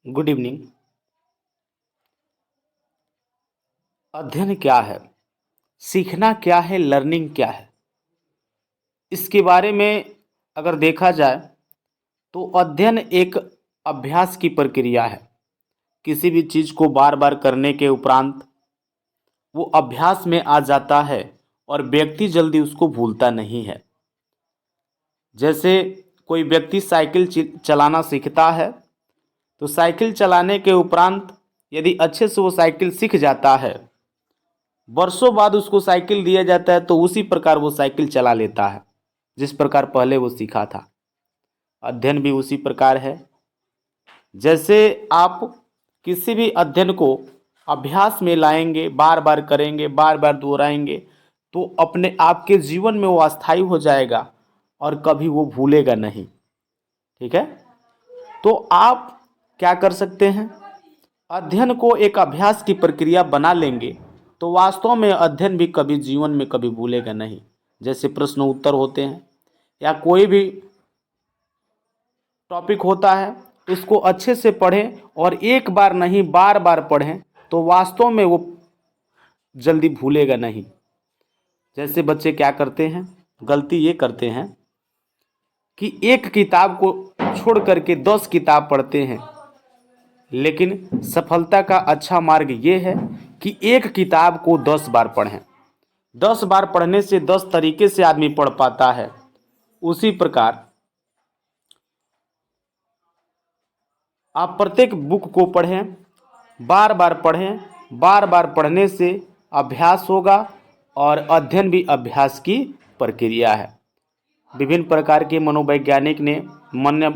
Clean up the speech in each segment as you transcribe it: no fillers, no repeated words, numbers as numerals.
Good evening. अध्ययन क्या है? सीखना क्या है? लर्निंग क्या है? इसके बारे में अगर देखा जाए तो अध्ययन एक अभ्यास की प्रक्रिया है। किसी भी चीज़ को बार बार करने के उपरांत वो अभ्यास में आ जाता है और व्यक्ति जल्दी उसको भूलता नहीं है। जैसे कोई व्यक्ति साइकिल चलाना सीखता है तो साइकिल चलाने के उपरांत यदि अच्छे से वो साइकिल सीख जाता है, वर्षों बाद उसको साइकिल दिया जाता है तो उसी प्रकार वो साइकिल चला लेता है जिस प्रकार पहले वो सीखा था। अध्ययन भी उसी प्रकार है। जैसे आप किसी भी अध्ययन को अभ्यास में लाएंगे, बार बार करेंगे, बार बार दोहराएंगे तो अपने आपके जीवन में वो अस्थायी हो जाएगा और कभी वो भूलेगा नहीं। ठीक है, तो आप क्या कर सकते हैं? अध्ययन को एक अभ्यास की प्रक्रिया बना लेंगे तो वास्तव में अध्ययन भी कभी जीवन में कभी भूलेगा नहीं। जैसे प्रश्न उत्तर होते हैं या कोई भी टॉपिक होता है, इसको अच्छे से पढ़ें और एक बार नहीं बार बार पढ़ें तो वास्तव में वो जल्दी भूलेगा नहीं। जैसे बच्चे क्या करते हैं, गलती ये करते हैं कि एक किताब को छोड़ करके 10 किताब पढ़ते हैं, लेकिन सफलता का अच्छा मार्ग ये है कि एक किताब को 10 बार पढ़ें। 10 बार पढ़ने से 10 तरीके से आदमी पढ़ पाता है। उसी प्रकार आप प्रत्येक बुक को पढ़ें, बार बार पढ़ें। बार बार पढ़ने से अभ्यास होगा और अध्ययन भी अभ्यास की प्रक्रिया है। विभिन्न प्रकार के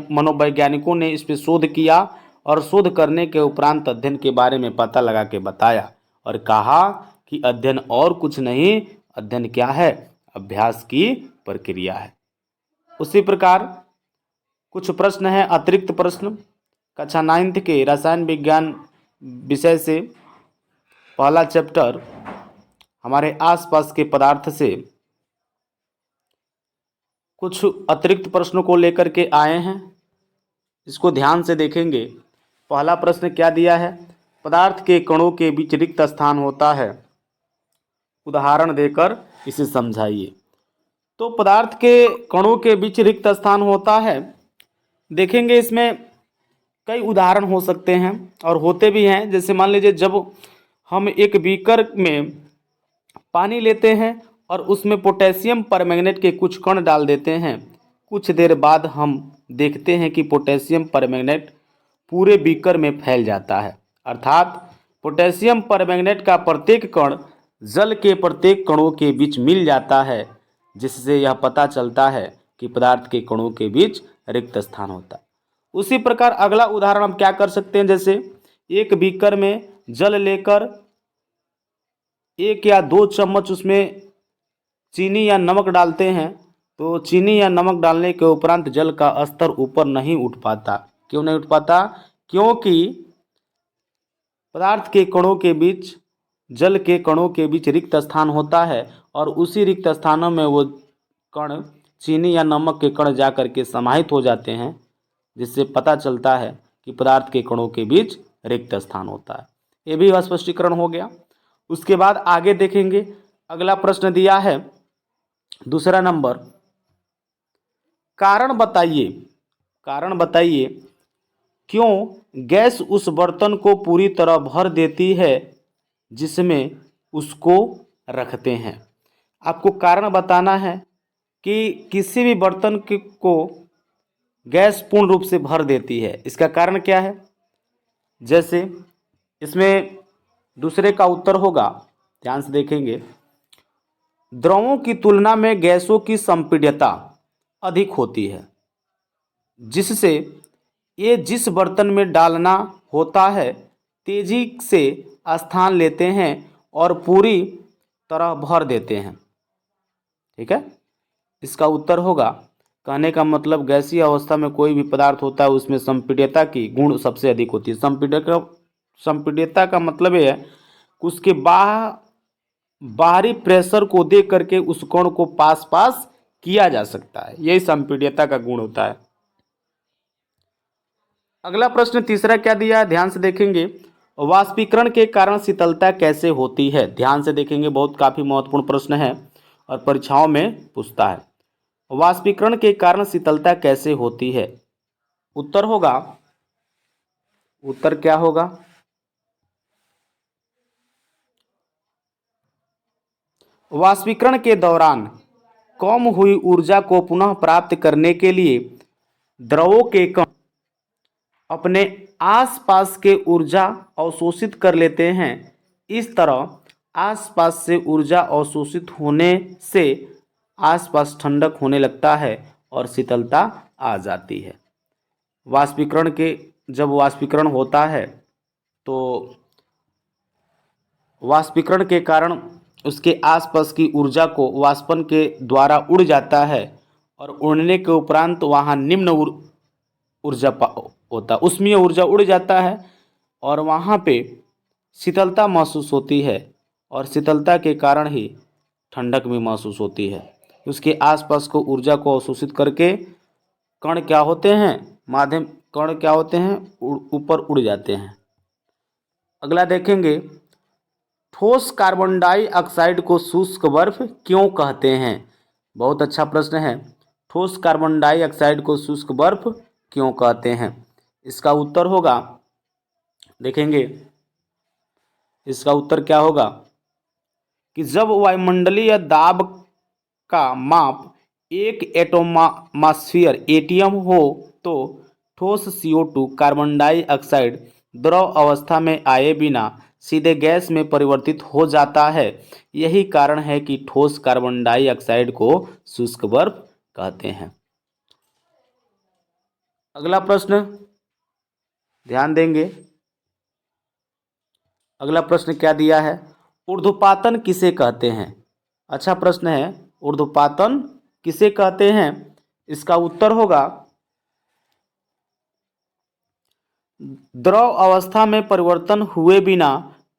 मनोवैज्ञानिकों ने इस पर शोध किया और शोध करने के उपरांत अध्ययन के बारे में पता लगा के बताया और कहा कि अध्ययन और कुछ नहीं, अध्ययन क्या है? अभ्यास की प्रक्रिया है। उसी प्रकार कुछ प्रश्न है, अतिरिक्त प्रश्न कक्षा 9th के रसायन विज्ञान विषय से। पहला चैप्टर हमारे आसपास के पदार्थ से कुछ अतिरिक्त प्रश्नों को लेकर के आए हैं, इसको ध्यान से देखेंगे। पहला प्रश्न क्या दिया है? पदार्थ के कणों के बीच रिक्त स्थान होता है, उदाहरण देकर इसे समझाइए। तो पदार्थ के कणों के बीच रिक्त स्थान होता है, देखेंगे इसमें कई उदाहरण हो सकते हैं और होते भी हैं। जैसे मान लीजिए जब हम एक बीकर में पानी लेते हैं और उसमें पोटेशियम परमैंगनेट के कुछ कण डाल देते हैं, कुछ देर बाद हम देखते हैं कि पोटेशियम परमैंगनेट पूरे बीकर में फैल जाता है। अर्थात पोटेशियम परमैंगनेट का प्रत्येक कण जल के प्रत्येक कणों के बीच मिल जाता है, जिससे यह पता चलता है कि पदार्थ के कणों के बीच रिक्त स्थान होता है। उसी प्रकार अगला उदाहरण हम क्या कर सकते हैं? जैसे एक बीकर में जल लेकर 1 या 2 चम्मच उसमें चीनी या नमक डालते हैं, तो चीनी या नमक डालने के उपरांत जल का स्तर ऊपर नहीं उठ पाता। क्यों नहीं उठ पाता? क्योंकि पदार्थ के कणों के बीच, जल के कणों के बीच रिक्त स्थान होता है और उसी रिक्त स्थानों में वो कण, चीनी या नमक के कण जा कर के समाहित हो जाते हैं, जिससे पता चलता है कि पदार्थ के कणों के बीच रिक्त स्थान होता है। ये भी स्पष्टीकरण हो गया। उसके बाद आगे देखेंगे, अगला प्रश्न दिया है दूसरा नंबर, कारण बताइए। कारण बताइए क्यों गैस उस बर्तन को पूरी तरह भर देती है जिसमें उसको रखते हैं। आपको कारण बताना है कि किसी भी बर्तन को गैस पूर्ण रूप से भर देती है, इसका कारण क्या है? जैसे इसमें दूसरे का उत्तर होगा, ध्यान से देखेंगे, द्रवों की तुलना में गैसों की संपीड्यता अधिक होती है, जिससे ये जिस बर्तन में डालना होता है तेजी से स्थान लेते हैं और पूरी तरह भर देते हैं। ठीक है, इसका उत्तर होगा, कहने का मतलब गैसीय अवस्था में कोई भी पदार्थ होता है उसमें संपीड्यता की गुण सबसे अधिक होती है। संपीड्यता का मतलब ये है कि उसके बाहरी प्रेशर को दे करके उस कण को पास पास किया जा सकता है, यही संपीड्यता का गुण होता है। अगला प्रश्न तीसरा क्या दिया है, ध्यान से देखेंगे। वाष्पीकरण के कारण शीतलता कैसे होती है? ध्यान से देखेंगे, बहुत काफ़ी महत्वपूर्ण प्रश्न है और परीक्षाओं में पूछता है। वाष्पीकरण के कारण शीतलता कैसे होती है? उत्तर होगा, उत्तर क्या होगा? वाष्पीकरण के दौरान कम हुई ऊर्जा को पुनः प्राप्त करने के लिए द्रवों के कण अपने आसपास के ऊर्जा अवशोषित कर लेते हैं। इस तरह आसपास से ऊर्जा अवशोषित होने से आसपास ठंडक होने लगता है और शीतलता आ जाती है। वाष्पीकरण के जब वाष्पीकरण होता है तो वाष्पीकरण के कारण उसके आसपास की ऊर्जा को वाष्पन के द्वारा उड़ जाता है और उड़ने के उपरांत वहाँ निम्न ऊर्जा होता है, उष्मीय ऊर्जा उड़ जाता है और वहाँ पे शीतलता महसूस होती है और शीतलता के कारण ही ठंडक भी महसूस होती है। उसके आसपास को ऊर्जा को अवशोषित करके कण क्या होते हैं, माध्यम कण क्या होते हैं, ऊपर उड़ जाते हैं। अगला देखेंगे, ठोस कार्बन डाइऑक्साइड को शुष्क बर्फ क्यों कहते हैं? बहुत अच्छा प्रश्न है। ठोस कार्बन डाइऑक्साइड को शुष्क बर्फ क्यों कहते हैं? इसका उत्तर होगा, देखेंगे इसका उत्तर क्या होगा कि जब वायुमंडलीय दाब का माप 1 एटमॉस्फेयर एटीएम हो तो ठोस CO2 कार्बन डाइऑक्साइड द्रव अवस्था में आए बिना सीधे गैस में परिवर्तित हो जाता है। यही कारण है कि ठोस कार्बन डाइऑक्साइड को शुष्क बर्फ कहते हैं। अगला प्रश्न ध्यान देंगे, अगला प्रश्न क्या दिया है, ऊर्ध्वपातन किसे कहते हैं? अच्छा प्रश्न है, ऊर्ध्वपातन किसे कहते हैं? इसका उत्तर होगा, द्रव अवस्था में परिवर्तन हुए बिना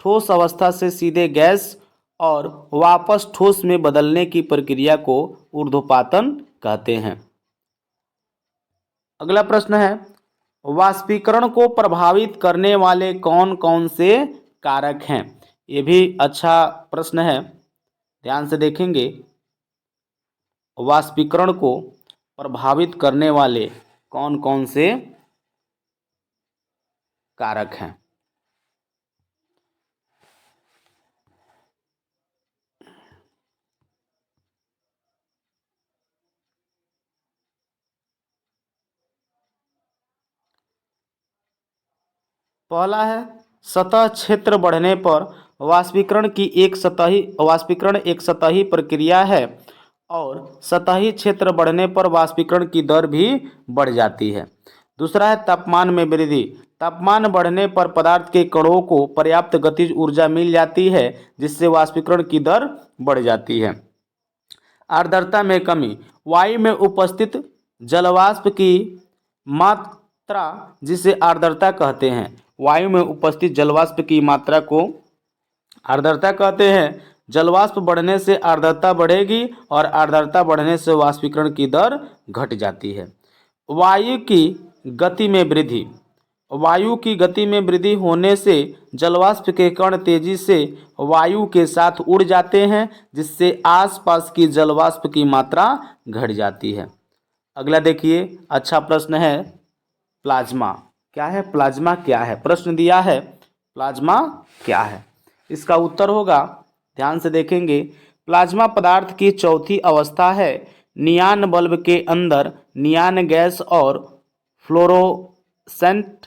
ठोस अवस्था से सीधे गैस और वापस ठोस में बदलने की प्रक्रिया को ऊर्ध्वपातन कहते हैं। अगला प्रश्न है, वाष्पीकरण को प्रभावित करने वाले कौन कौन से कारक हैं? ये भी अच्छा प्रश्न है, ध्यान से देखेंगे। वाष्पीकरण को प्रभावित करने वाले कौन कौन से कारक हैं? पहला है सतह क्षेत्र बढ़ने पर वाष्पीकरण एक सतही प्रक्रिया है और सतही क्षेत्र बढ़ने पर वाष्पीकरण की दर भी बढ़ जाती है। दूसरा है तापमान में वृद्धि। तापमान बढ़ने पर पदार्थ के कणों को पर्याप्त गतिज ऊर्जा मिल जाती है जिससे वाष्पीकरण की दर बढ़ जाती है। आर्द्रता में कमी, वायु में उपस्थित जलवाष्प की मात्रा जिसे आर्द्रता कहते हैं, वायु में उपस्थित जलवाष्प की मात्रा को आर्द्रता कहते हैं। जलवाष्प बढ़ने से आर्द्रता बढ़ेगी और आर्द्रता बढ़ने से वाष्पीकरण की दर घट जाती है। वायु की गति में वृद्धि, वायु की गति में वृद्धि होने से जलवाष्प के कण तेजी से वायु के साथ उड़ जाते हैं जिससे आसपास की जलवाष्प की मात्रा घट जाती है। अगला देखिए, अच्छा प्रश्न है, प्लाज्मा क्या है? प्लाज्मा क्या है? प्रश्न दिया है, प्लाज्मा क्या है? इसका उत्तर होगा, ध्यान से देखेंगे, प्लाज्मा पदार्थ की चौथी अवस्था है। नियान बल्ब के अंदर नियान गैस और फ्लोरोसेंट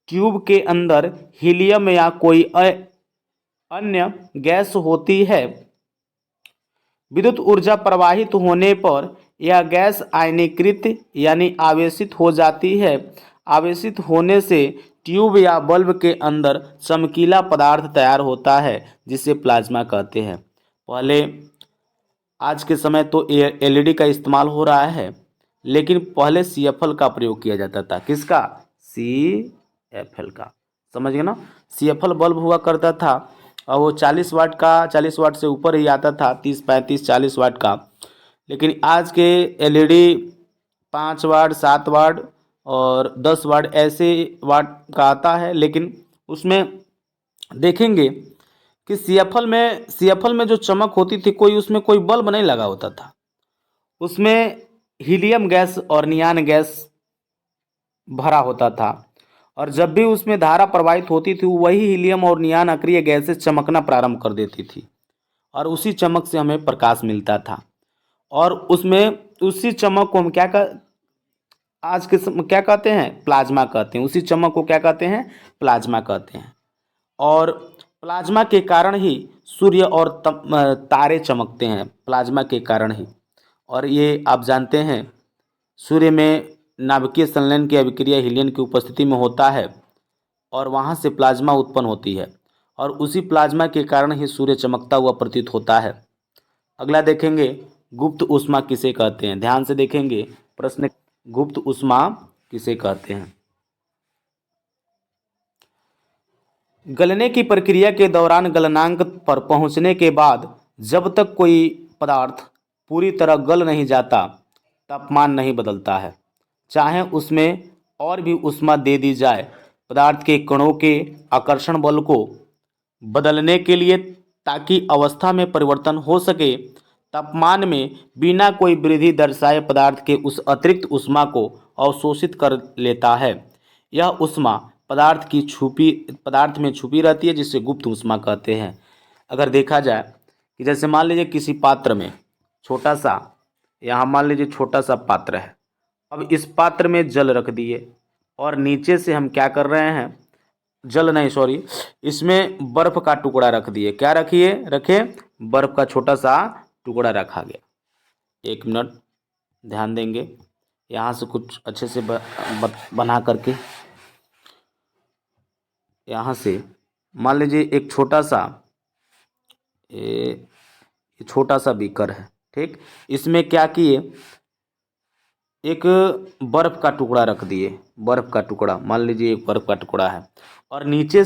ट्यूब के अंदर हीलियम या कोई अन्य गैस होती है। विद्युत ऊर्जा प्रवाहित होने पर यह गैस आयनीकृत यानी आवेशित हो जाती है। आवेशित होने से ट्यूब या बल्ब के अंदर चमकीला पदार्थ तैयार होता है जिसे प्लाज्मा कहते हैं। पहले आज के समय तो LED का इस्तेमाल हो रहा है, लेकिन पहले CFL का प्रयोग किया जाता था। किसका? CFL का, समझ गए ना? CFL बल्ब हुआ करता था और वो 40 वाट का, 40 वाट से ऊपर ही आता था, 30, 35, 40 वाट का। लेकिन आज के LED 5 वाट, 7 वाट और 10 वाट ऐसे वाट का आता है। लेकिन उसमें देखेंगे कि सीएफएल में जो चमक होती थी, कोई उसमें कोई बल्ब नहीं लगा होता था। उसमें हीलियम गैस और नियान गैस भरा होता था, और जब भी उसमें धारा प्रवाहित होती थी वही हीलियम और नियान अक्रिय गैसें चमकना प्रारंभ कर देती थी, और उसी चमक से हमें प्रकाश मिलता था। और उसमें उसी चमक को हम आज के समय क्या कहते हैं? प्लाज्मा कहते हैं। उसी चमक को क्या कहते हैं? प्लाज्मा कहते हैं। और प्लाज्मा के कारण ही सूर्य और तारे चमकते हैं, प्लाज्मा के कारण ही। और ये आप जानते हैं, सूर्य में नाभिकीय संलयन की अभिक्रिया हीलियम की उपस्थिति में होता है, और वहाँ से प्लाज्मा उत्पन्न होती है, और उसी प्लाज्मा के कारण ही सूर्य चमकता हुआ प्रतीत होता है। अगला देखेंगे, गुप्त ऊष्मा किसे कहते हैं? ध्यान से देखेंगे प्रश्न, गुप्त ऊष्मा किसे कहते हैं? गलने की प्रक्रिया के दौरान गलनांक पर पहुंचने के बाद जब तक कोई पदार्थ पूरी तरह गल नहीं जाता, तापमान नहीं बदलता है। चाहे उसमें और भी ऊष्मा दे दी जाए, पदार्थ के कणों के आकर्षण बल को बदलने के लिए, ताकि अवस्था में परिवर्तन हो सके, तापमान में बिना कोई वृद्धि दर्शाए पदार्थ के उस अतिरिक्त ऊष्मा को अवशोषित कर लेता है। यह ऊष्मा पदार्थ में छुपी रहती है, जिसे गुप्त ऊष्मा कहते हैं। अगर देखा जाए कि जैसे मान लीजिए किसी पात्र में छोटा सा, यहाँ मान लीजिए छोटा सा पात्र है, अब इस पात्र में जल रख दिए, और नीचे से हम क्या कर रहे हैं, जल नहीं सॉरी, इसमें बर्फ का टुकड़ा रख दिए। क्या रखे? बर्फ का छोटा सा टुकड़ा रखा गया। एक मिनट ध्यान देंगे, यहाँ से कुछ अच्छे से बना करके, यहाँ से मान लीजिए एक छोटा सा बीकर है, ठीक। इसमें क्या किए, एक बर्फ का टुकड़ा रख दिए, बर्फ का टुकड़ा, मान लीजिए एक बर्फ का टुकड़ा है, और नीचे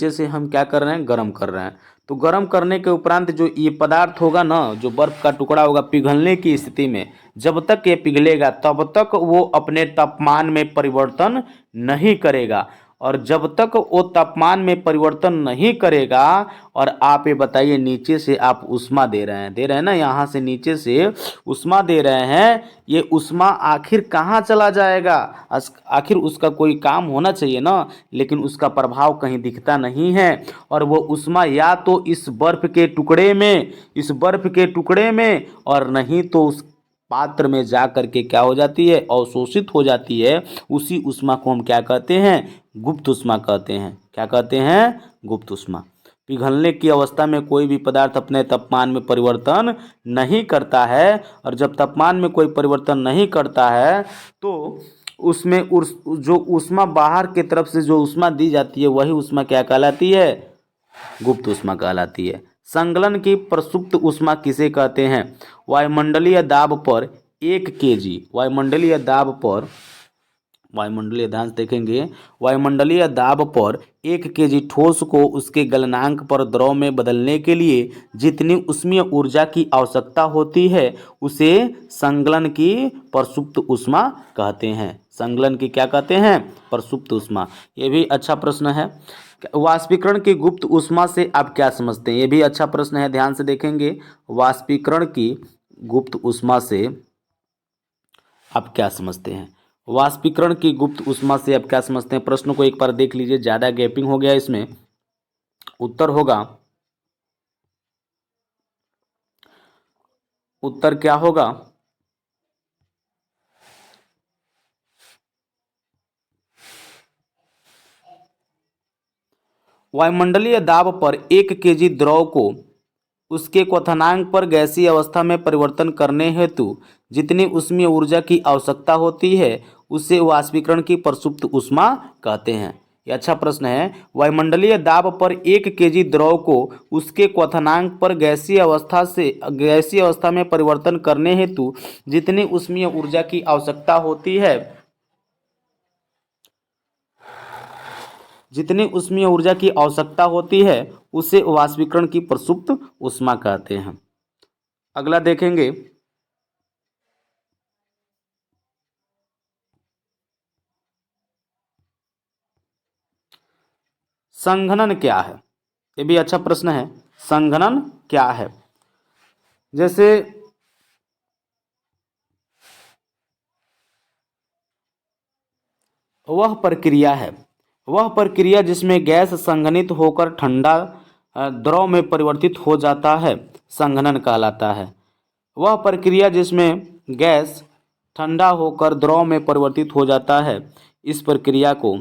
से हम क्या कर रहे हैं, गर्म कर रहे हैं। तो गर्म करने के उपरांत जो ये पदार्थ होगा ना, जो बर्फ का टुकड़ा होगा, पिघलने की स्थिति में जब तक ये पिघलेगा तब तक वो अपने तापमान में परिवर्तन नहीं करेगा। और जब तक वो तापमान में परिवर्तन नहीं करेगा, और आप ये बताइए नीचे से आप ऊष्मा दे रहे हैं ना, यहाँ से नीचे से ऊष्मा दे रहे हैं, ये ऊष्मा आखिर कहाँ चला जाएगा? आखिर उसका कोई काम होना चाहिए ना, लेकिन उसका प्रभाव कहीं दिखता नहीं है। और वो ऊष्मा या तो इस बर्फ के टुकड़े में, और नहीं तो उस पात्र में जा करके क्या हो जाती है, अवशोषित हो जाती है। उसी ऊष्मा को हम क्या कहते हैं, गुप्त ऊष्मा कहते हैं। क्या कहते हैं? गुप्त ऊष्मा। पिघलने की अवस्था में कोई भी पदार्थ अपने तापमान में परिवर्तन नहीं करता है, और जब तापमान में कोई परिवर्तन नहीं करता है तो उसमें जो ऊष्मा बाहर की तरफ से जो ऊष्मा दी जाती है, वही ऊष्मा क्या कहलाती है? गुप्त ऊष्मा कहलाती है। संगलन की प्रसुप्त ऊष्मा किसे कहते हैं? वायुमंडलीय दाब पर 1 kg, ध्यान से देखेंगे, वायुमंडलीय दाब पर 1 kg ठोस को उसके गलनांक पर द्रव में बदलने के लिए जितनी ऊष्मीय ऊर्जा की आवश्यकता होती है, उसे संगलन की प्रसुप्त ऊष्मा कहते हैं। संगलन की क्या कहते हैं? प्रसुप्त ऊष्मा। ये भी अच्छा प्रश्न है। वाष्पीकरण की गुप्त ऊष्मा से आप क्या समझते हैं? ये भी अच्छा प्रश्न है, ध्यान से देखेंगे। वाष्पीकरण की गुप्त ऊष्मा से आप क्या समझते हैं? वाष्पीकरण की गुप्त ऊष्मा से आप क्या समझते हैं? प्रश्न को एक बार देख लीजिए, ज़्यादा गैपिंग हो गया इसमें। उत्तर क्या होगा? वायुमंडलीय दाब पर 1 kg द्रव को उसके क्वथनांक पर गैसीय अवस्था में परिवर्तन करने हेतु जितनी ऊष्मीय ऊर्जा की आवश्यकता होती है, उसे वाष्पीकरण की प्रसुप्त ऊष्मा कहते हैं। ये अच्छा प्रश्न है। वायुमंडलीय दाब पर 1 kg द्रव को उसके क्वथनांक पर गैसीय अवस्था में परिवर्तन करने हेतु जितनी ऊष्मीय ऊर्जा की आवश्यकता होती है, उसे वाष्पीकरण की प्रसुप्त ऊष्मा कहते हैं। अगला देखेंगे, संघनन क्या है? ये भी अच्छा प्रश्न है। संघनन क्या है? जैसे वह प्रक्रिया जिसमें गैस संघनित होकर ठंडा द्रव में परिवर्तित हो जाता है, संघनन कहलाता है। वह प्रक्रिया जिसमें गैस ठंडा होकर द्रव में परिवर्तित हो जाता है, इस प्रक्रिया को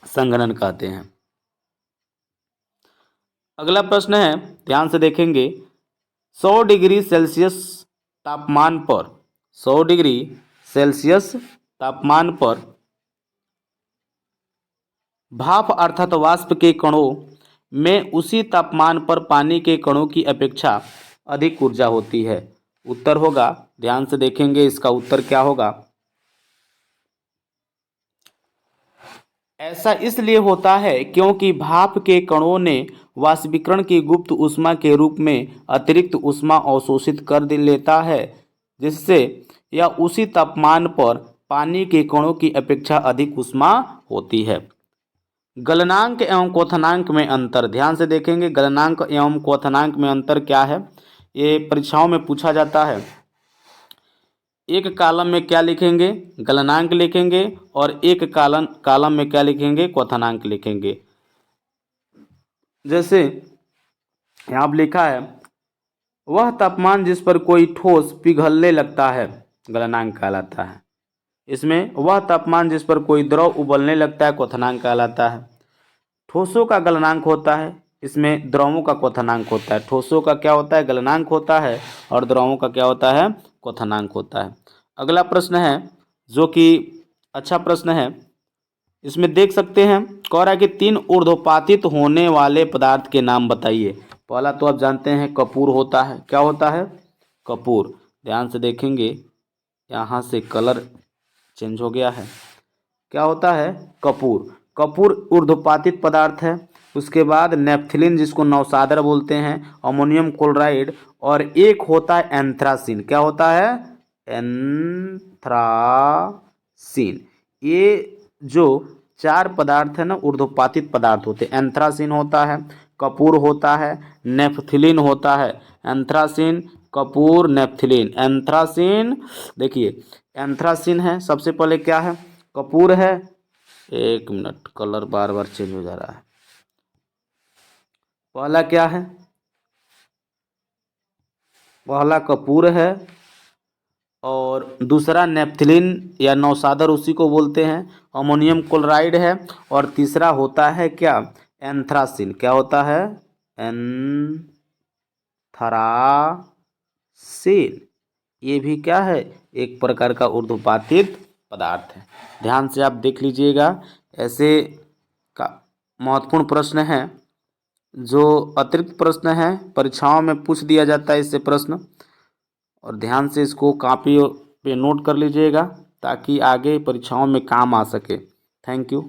संघनन कहते हैं। अगला प्रश्न है, ध्यान से देखेंगे। 100 डिग्री सेल्सियस तापमान पर 100 डिग्री सेल्सियस तापमान पर भाप अर्थात वाष्प के कणों में उसी तापमान पर पानी के कणों की अपेक्षा अधिक ऊर्जा होती है। उत्तर होगा, ध्यान से देखेंगे इसका उत्तर क्या होगा। ऐसा इसलिए होता है क्योंकि भाप के कणों ने वाष्पीकरण की गुप्त ऊष्मा के रूप में अतिरिक्त ऊष्मा अवशोषित कर लेता है, जिससे यह उसी तापमान पर पानी के कणों की अपेक्षा अधिक ऊष्मा होती है। गलनांक एवं क्वथनांक में अंतर, ध्यान से देखेंगे। गलनांक एवं क्वथनांक में अंतर क्या है, ये परीक्षाओं में पूछा जाता है। एक कॉलम में क्या लिखेंगे, गलनांक लिखेंगे, और एक कॉलम में क्या लिखेंगे, क्वथनांक लिखेंगे। जैसे यहाँ पर लिखा है, वह तापमान जिस पर कोई ठोस पिघलने लगता है, गलनांक कहलाता है। इसमें वह तापमान जिस पर कोई द्रव उबलने लगता है, क्वथनांक कहलाता है। ठोसों का गलनांक होता है, इसमें द्रवों का क्वथनांक होता है। ठोसों का क्या होता है, गलनांक होता है, और द्रवों का क्या होता है, क्वथनांक होता है। अगला प्रश्न है जो कि अच्छा प्रश्न है, इसमें देख सकते हैं, कह रहा है कि 3 ऊर्ध्वपातित होने वाले पदार्थ के नाम बताइए। पहला तो आप जानते हैं कपूर होता है। क्या होता है, कपूर। ध्यान से देखेंगे, यहाँ से कलर चेंज हो गया है। क्या होता है, कपूर। कपूर ऊर्ध्वपातित पदार्थ है। उसके बाद नेफ्थिलीन, जिसको नौसादर बोलते हैं, अमोनियम क्लोराइड, और एक होता है एंथ्रासीन। क्या होता है, एंथ्रासीन। ये जो 4 पदार्थ है ना, ऊर्ध्वपातित पदार्थ होते हैं। एंथ्रासीन होता है, कपूर होता है, नेफ्थिलीन होता है। एंथ्रासीन, कपूर, नेफ्थिलीन। एंथ्रासीन, देखिए एंथ्रासीन है, सबसे पहले क्या है, कपूर है। एक मिनट, कलर बार बार चेंज हो जा रहा है। पहला क्या है, पहला कपूर है, और दूसरा नेफ्थिलीन या नौसादर उसी को बोलते हैं, अमोनियम क्लोराइड है, और तीसरा होता है क्या, एंथ्रासीन। क्या होता है, एंथ्रासीन। ये भी क्या है, एक प्रकार का ऊर्ध्वपातित पदार्थ है। ध्यान से आप देख लीजिएगा, ऐसे का महत्वपूर्ण प्रश्न है, जो अतिरिक्त प्रश्न है, परीक्षाओं में पूछ दिया जाता है इससे प्रश्न, और ध्यान से इसको कॉपी पे नोट कर लीजिएगा ताकि आगे परीक्षाओं में काम आ सके। Thank you.